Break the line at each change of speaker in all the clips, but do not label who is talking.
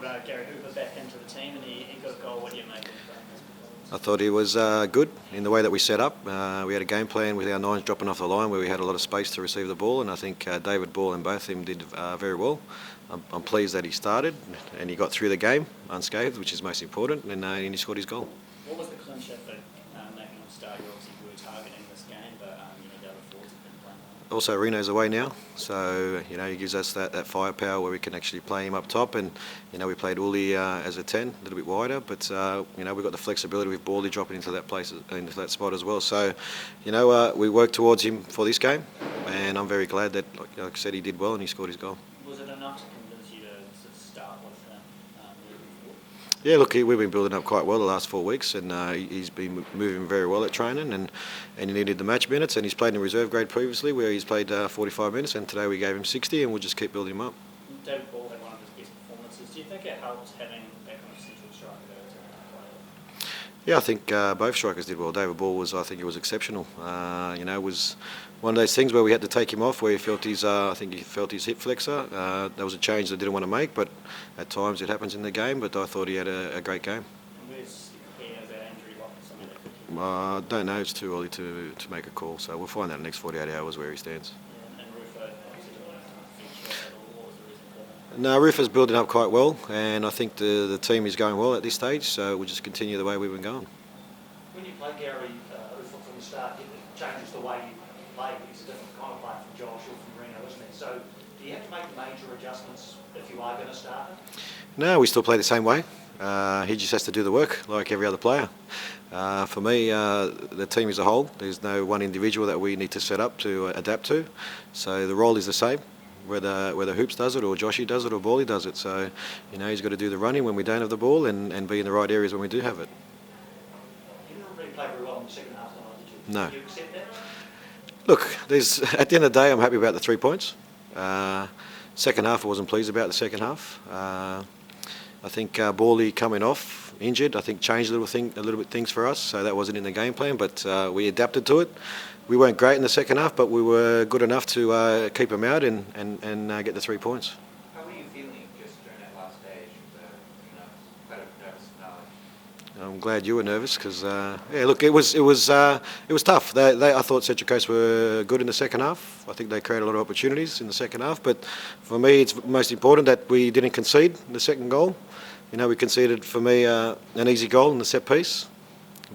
brought Gary Hooper back into the team and he got a goal. What do you make of that?
I thought he was good in the way that we set up. We had a game plan with our nines dropping off the line where we had a lot of space to receive the ball, and I think David Ball and both of them did very well. I'm pleased that he started and he got through the game unscathed, which is most important, and he scored his goal.
What was the clincher for making him start? You obviously were targeting this game, but the other forwards have been playing well.
Also, Reno's away now, so he gives us that firepower where we can actually play him up top, and we played Uli as a 10, a little bit wider, but we've got the flexibility with Bally dropping into that spot as well. So we worked towards him for this game, and I'm very glad that, like I said, he did well and he scored his goal.
Was it enough to convince you to sort of start with him moving forward?
Yeah, look, we've been building up quite well the last 4 weeks, and he's been moving very well at training, and he needed the match minutes, and he's played in reserve grade previously where he's played 45 minutes, and today we gave him 60, and we'll just keep building him up.
David Ball had one of his best performances. Do you think it helps having that kind of central striker to play?
Yeah, I think both strikers did well. David Ball was exceptional. It was one of those things where we had to take him off, where he felt his hip flexor. That was a change that I didn't want to make, but at times it happens in the game. But I thought he had a great game.
And where's he as that injury lock? Something that could keep
I don't know. It's too early to make a call, so we'll find out in the next 48 hours where he stands.
and Rufo obviously didn't want to feature at all. What was the reason for that?
No, Rufa's building up quite well, and I think the team is going well at this stage. So we'll just continue the way we've been going.
When you play Gary Ufuk from the start, it changes the way you play. He's a different kind of player from Josh or from Reno, isn't he? So do you have to make major adjustments if you are going to start him?
No, we still play the same way. He just has to do the work like every other player. For me, the team as a whole, there's no one individual that we need to set up to adapt to. So the role is the same, whether Hoops does it or Joshy does it or Bally does it. So, he's got to do the running when we don't have the ball and be in the right areas when we do have it.
You didn't really play very well in the second half tonight, did you?
No.
Do you accept that?
Look, at the end of the day, I'm happy about the 3 points. Second half, I wasn't pleased about the second half. I think Bally coming off injured, I think changed a little bit things for us. So that wasn't in the game plan, but we adapted to it. We weren't great in the second half, but we were good enough to keep them out and get the 3 points.
How were you feeling just during that last stage? Quite a nervous finale.
I'm glad you were nervous because, look, it was tough. I thought Central Coast were good in the second half. I think they created a lot of opportunities in the second half. But for me, it's most important that we didn't concede the second goal. We conceded, for me, an easy goal in the set piece.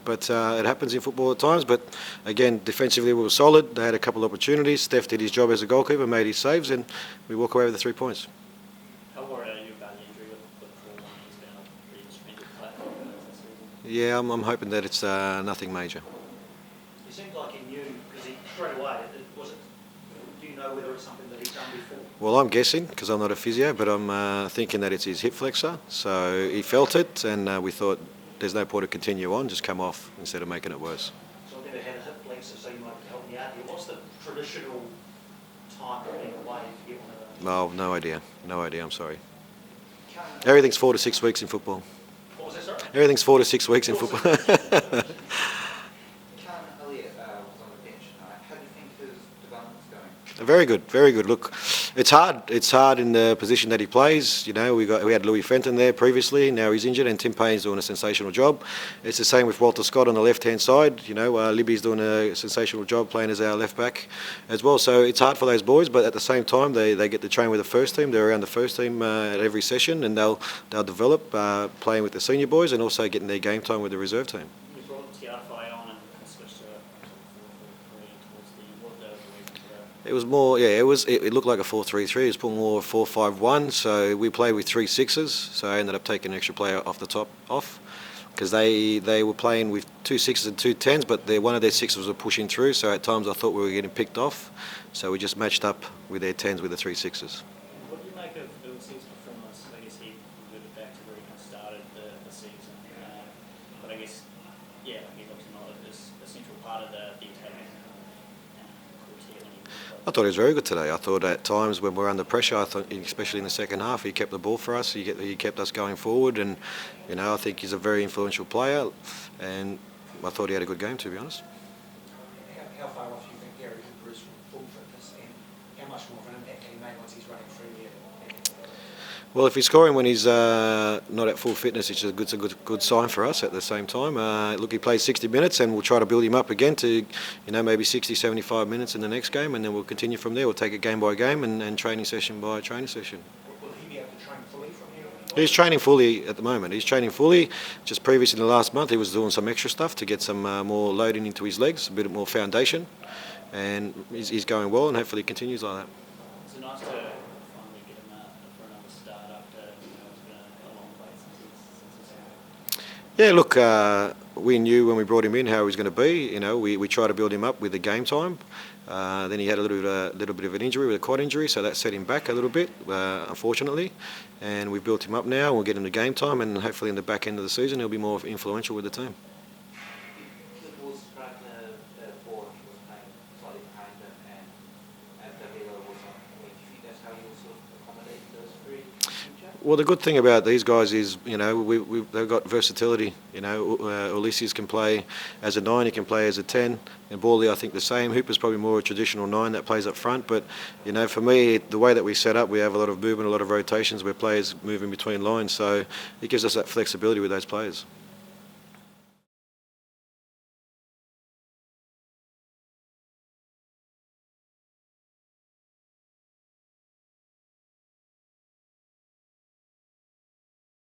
But it happens in football at times. But again, defensively we were solid. They had a couple of opportunities. Steph did his job as a goalkeeper, made his saves, and we walk away with the 3 points.
How worried are you about the injury with Paul? He's been a pretty suspended player this season.
Yeah, I'm hoping that it's nothing major.
It seemed like he knew, because he straight away, do you know whether it's something that he's done before?
Well, I'm guessing because I'm not a physio, but I'm thinking that it's his hip flexor. So he felt it, and we thought there's no point to continue on, just come off instead of making it worse.
So I've never had a hip flexor, so you might help me out here. What's the traditional time of being away if you get one of those?
No, no idea. No idea, I'm sorry. Everything's 4 to 6 weeks in football.
What was that, sorry?
Everything's 4 to 6 weeks in football.
Elliott was on the bench tonight. How do you think his development's going?
Very good, very good. Look, it's hard. It's hard in the position that he plays. We had Louis Fenton there previously. Now he's injured, and Tim Payne's doing a sensational job. It's the same with Walter Scott on the left-hand side. Libby's doing a sensational job playing as our left back as well. So it's hard for those boys, but at the same time, they get to train with the first team. They're around the first team at every session, and they'll develop playing with the senior boys and also getting their game time with the reserve team.
You brought Tiarafai on and switched to 4-4-3 towards the end. What was the reason for that?
It was more, it looked like a 4-3-3. It was more 4-5-1. So we played with 3 6s. So I ended up taking an extra player off the top because they were playing with 2 6s and 2 10s, but one of their 6s were pushing through. So at times I thought we were getting picked off. So we just matched up with their 10s with the 3 6s.
What do you make of Ilse's performance? I guess he reverted back to where he kind of started the season. But I guess, he's obviously not a central part of the attacking quartet when he
I thought he was very good today. I thought at times when we're under pressure, especially in the second half, he kept the ball for us. He kept us going forward, and I think he's a very influential player. And I thought he had a good game, to be honest.
How far off do you think Gary Hooper is from full fitness, and how much more of an impact can he make once he's running through there?
Well, if he's scoring when he's not at full fitness, it's a good sign for us at the same time. Look, he plays 60 minutes and we'll try to build him up again to, maybe 60, 75 minutes in the next game, and then we'll continue from there. We'll take it game by game and training session by training session.
Will he be able to train fully from here?
He's training fully at the moment. He's training fully. Just previously in the last month, he was doing some extra stuff to get some more loading into his legs, a bit more foundation, and he's going well, and hopefully he continues like that.
It's nice to finally get him for another start after it's been a long wait since he's
Yeah, look, we knew when we brought him in how he was going to be. We tried to build him up with the game time. Then he had a little bit of an injury with a quad injury, so that set him back a little bit, unfortunately. And we've built him up now. We'll get him to game time, and hopefully in the back end of the season he'll be more influential with the team.
The ball struck the board, he was playing slightly behind them, and Davila was on. Do you think that's how you will sort of accommodate those three in the future?
Well, the good thing about these guys is, they've got versatility. Ulysses can play as a 9, he can play as a 10. And Bally, I think the same. Hooper's probably more a traditional 9 that plays up front. But, for me, the way that we set up, we have a lot of movement, a lot of rotations where players move in between lines. So it gives us that flexibility with those players.